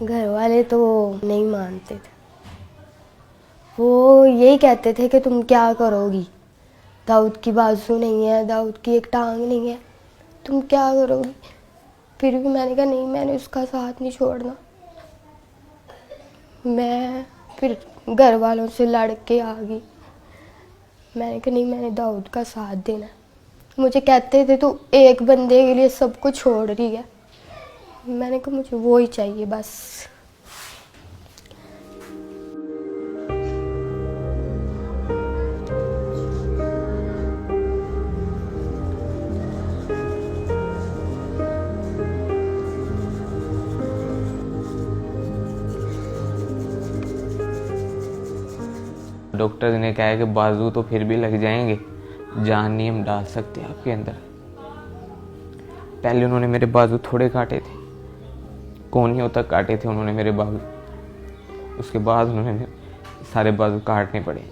घर वाले तो नहीं मानते थे। वो यही कहते थे कि तुम क्या करोगी, दाऊद की बाजू नहीं है, दाऊद की एक टांग नहीं है, तुम क्या करोगी। फिर भी मैंने कहा नहीं, मैंने उसका साथ नहीं छोड़ना। मैं फिर घर वालों से लड़ के आ गई। मैंने कहा नहीं, मैंने दाऊद का साथ देना। मुझे कहते थे तू एक बंदे के लिए सब कुछ छोड़ रही है। मैंने कहा मुझे वो ही चाहिए बस। डॉक्टर ने कहा है कि बाजू तो फिर भी लग जाएंगे, जान नहीं हम डाल सकते आपके अंदर। पहले उन्होंने मेरे बाजू थोड़े काटे थे, कोहनियों तक काटे थे उन्होंने मेरे बाजू। उसके बाद उन्होंने सारे बाजू काटने पड़े।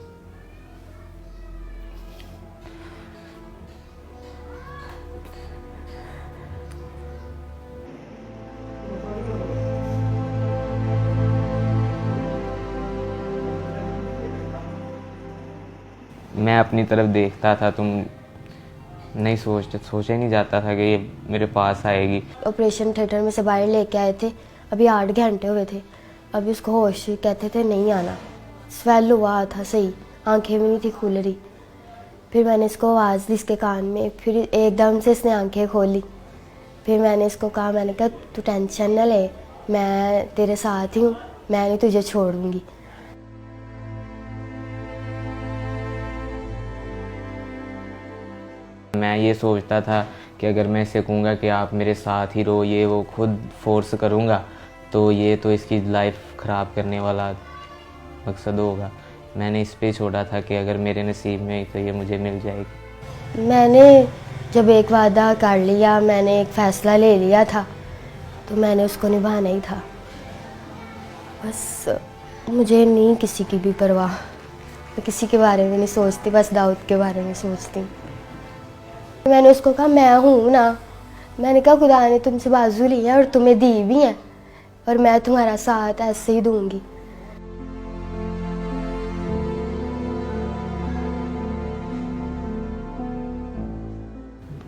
मैं अपनी तरफ देखता था, तुम नहीं सोचा ही नहीं जाता था कि ये मेरे पास आएगी। ऑपरेशन थिएटर में से बाहर लेके आए थे, अभी 8 घंटे हुए थे। अभी उसको होश, कहते थे नहीं आना। स्वेल हुआ था सही, आंखें भी नहीं थी खुल रही। फिर मैंने इसको आवाज़ दी इसके कान में, फिर एकदम से इसने आंखें खोली। फिर मैंने इसको कहा, मैंने कहा तू टेंशन न ले, मैं तेरे साथ ही हूँ, मैं नहीं तुझे छोड़ूंगी। मैं ये सोचता था कि अगर मैं इसे कहूँगा कि आप मेरे साथ ही रहो, ये वो खुद फोर्स करूँगा तो ये तो इसकी लाइफ ख़राब करने वाला मकसद होगा। मैंने इस पे छोड़ा था कि अगर मेरे नसीब में तो ये मुझे मिल जाएगी। मैंने जब एक वादा कर लिया, मैंने एक फ़ैसला ले लिया था, तो मैंने उसको निभाना ही था। बस मुझे नहीं किसी की भी परवाह, मैं किसी के बारे में नहीं सोचती, बस दाऊद के बारे में सोचती हूँ। मैंने उसको कहा मैं हूँ ना, मैंने कहा खुदा ने तुमसे बाजू ली है और तुम्हें दी भी है, और मैं तुम्हारा साथ ऐसे ही दूंगी।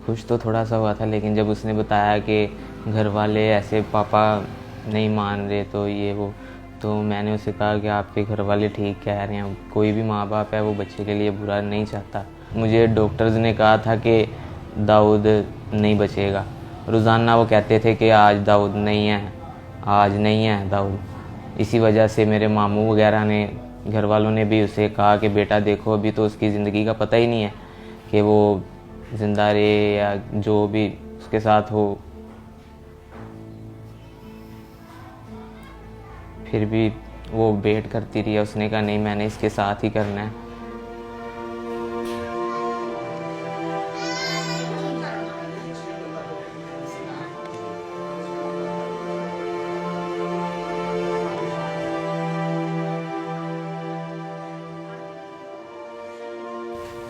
खुश तो थोड़ा सा हुआ था, लेकिन जब उसने बताया कि घर वाले ऐसे पापा नहीं मान रहे तो ये वो, तो मैंने उसे कहा कि आपके घर वाले ठीक कह रहे हैं, कोई भी माँ बाप है वो बच्चे के लिए बुरा नहीं चाहता। मुझे डॉक्टर्स ने कहा था कि दाऊद नहीं बचेगा। रोज़ाना वो कहते थे कि आज दाऊद नहीं है, आज नहीं है दाऊद। इसी वजह से मेरे मामू वगैरह ने, घर वालों ने भी उसे कहा कि बेटा देखो अभी तो उसकी ज़िंदगी का पता ही नहीं है कि वो जिंदा रहे या जो भी उसके साथ हो। फिर भी वो वेट करती रही। उसने कहा नहीं, मैंने इसके साथ ही करना है।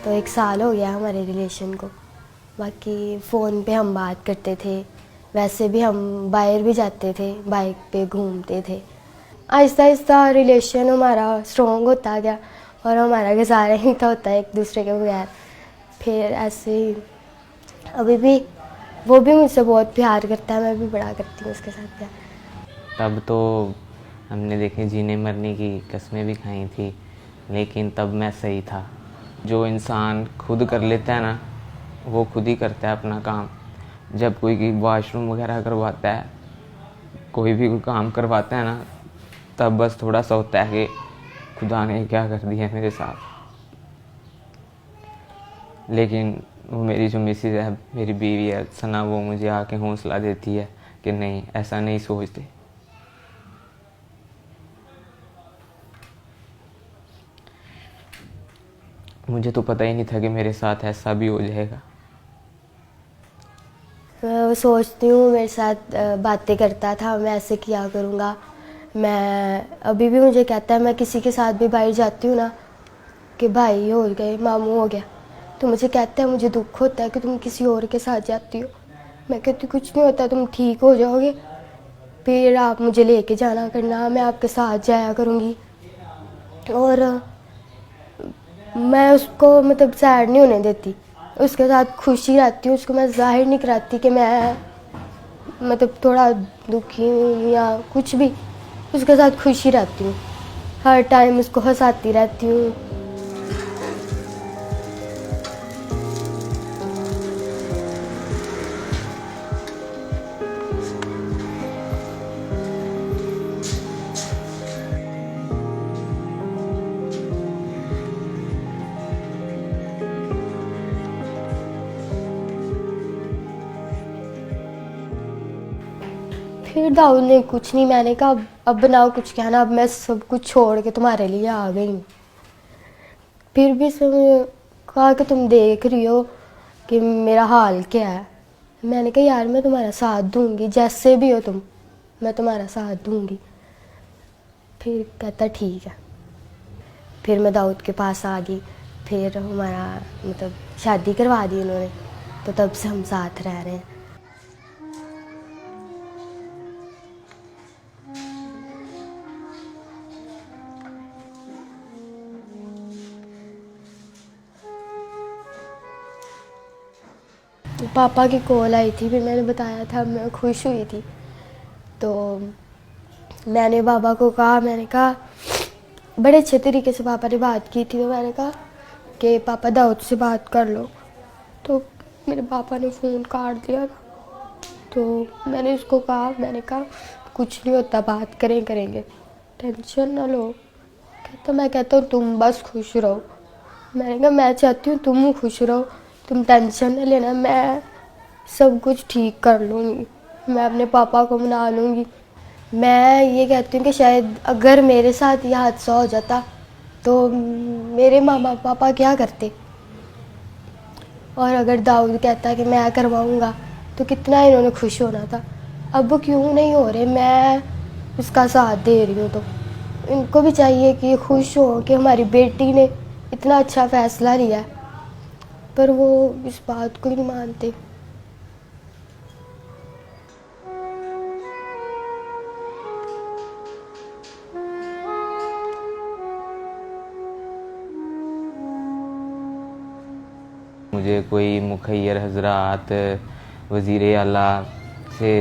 तो 1 साल हो गया हमारे रिलेशन को। बाकी फ़ोन पे हम बात करते थे, वैसे भी हम बाहर भी जाते थे, बाइक पे घूमते थे। आहिस्ता आहिस्ता रिलेशन हमारा स्ट्रॉन्ग होता गया और हमारा गुजारा ही था होता है एक दूसरे के बगैर। फिर ऐसे ही अभी भी वो भी मुझसे बहुत प्यार करता है, मैं भी बड़ा करती हूँ उसके साथ प्यार। तब तो हमने देखे जीने मरने की कस्में भी खाई थी, लेकिन तब मैं सही था। जो इंसान खुद कर लेता है ना, वो खुद ही करता है अपना काम। जब कोई वॉशरूम वगैरह करवाता है, कोई भी कोई काम करवाता है ना, तब बस थोड़ा सा होता है कि खुदा ने क्या कर दिया मेरे साथ। लेकिन वो मेरी जो मिसेज है, मेरी बीवी है सना, वो मुझे आके हौसला देती है कि नहीं, ऐसा नहीं सोचते। मुझे तो पता ही नहीं था कि मेरे साथ ऐसा भी हो जाएगा। मैं सोचती हूँ मेरे साथ बातें करता था, मैं ऐसे किया करूँगा। मैं अभी भी मुझे कहता है, मैं किसी के साथ भी बाहर जाती हूँ ना कि भाई हो गए, मामू हो गया, तो मुझे कहता है मुझे दुख होता है कि तुम किसी और के साथ जाती हो। मैं कहती कुछ नहीं होता, तुम ठीक हो जाओगे। फिर आप मुझे लेके जाना करना, मैं आपके साथ जाया करूँगी। और मैं उसको मतलब सैड नहीं होने देती, उसके साथ खुशी रहती हूँ। उसको मैं जाहिर नहीं कराती कि मैं मतलब थोड़ा दुखी हूँ या कुछ भी, उसके साथ खुशी रहती हूँ, हर टाइम उसको हंसाती रहती हूँ। फिर दाऊद ने कुछ नहीं, मैंने कहा अब बनाओ कुछ कहना, अब मैं सब कुछ छोड़ के तुम्हारे लिए आ गई हूँ। फिर भी उसने कहा कि तुम देख रही हो कि मेरा हाल क्या है। मैंने कहा यार मैं तुम्हारा साथ दूंगी, जैसे भी हो तुम, मैं तुम्हारा साथ दूंगी। फिर कहता ठीक है। फिर मैं दाऊद के पास आ गई, फिर हमारा मतलब शादी करवा दी उन्होंने, तो तब से हम साथ रह रहे हैं। पापा की कॉल आई थी, फिर मैंने बताया था मैं खुश हुई थी। तो मैंने पापा को कहा, मैंने कहा बड़े अच्छे तरीके से पापा ने बात की थी, तो मैंने कहा कि पापा दाऊद से बात कर लो। तो मेरे पापा ने फ़ोन काट दिया था। तो मैंने उसको कहा, मैंने कहा कुछ नहीं होता, बात करेंगे, टेंशन ना लो। कहता मैं कहता हूँ तुम बस खुश रहो। मैंने कहा मैं चाहती हूँ तुम खुश रहो, तुम टेंशन ना लेना, मैं सब कुछ ठीक कर लूँगी, मैं अपने पापा को मना लूँगी। मैं ये कहती हूँ कि शायद अगर मेरे साथ ये हादसा हो जाता तो मेरे मामा पापा क्या करते, और अगर दाऊद कहता कि मैं करवाऊँगा तो कितना इन्होंने खुश होना था। अब वो क्यों नहीं हो रहे, मैं उसका साथ दे रही हूँ। तो इनको भी चाहिए कि खुश हो कि हमारी बेटी ने इतना अच्छा फ़ैसला लिया, पर वो इस बात को ही नहीं मानते। मुझे कोई मुखैर हजरात वज़ीर आला से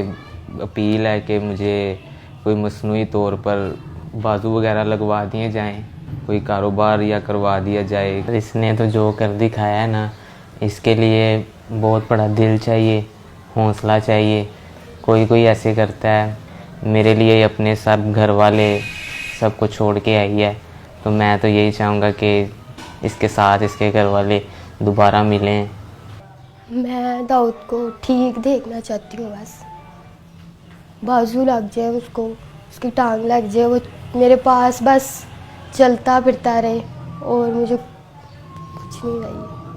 अपील है कि मुझे कोई मसनूई तौर पर बाजू वगैरह लगवा दिए जाएं, कोई कारोबार या करवा दिया जाए। इसने तो जो कर दिखाया है ना, इसके लिए बहुत बड़ा दिल चाहिए, हौसला चाहिए। कोई कोई ऐसे करता है, मेरे लिए अपने सब घर वाले सब कुछ छोड़ के आई है, तो मैं तो यही चाहूँगा कि इसके साथ इसके घर वाले दोबारा मिलें। मैं दाऊद को ठीक देखना चाहती हूँ, बस बाजू लग जाए उसको, उसकी टांग लग जाए, वो मेरे पास बस चलता फिरता रहे, और मुझे कुछ नहीं चाहिए।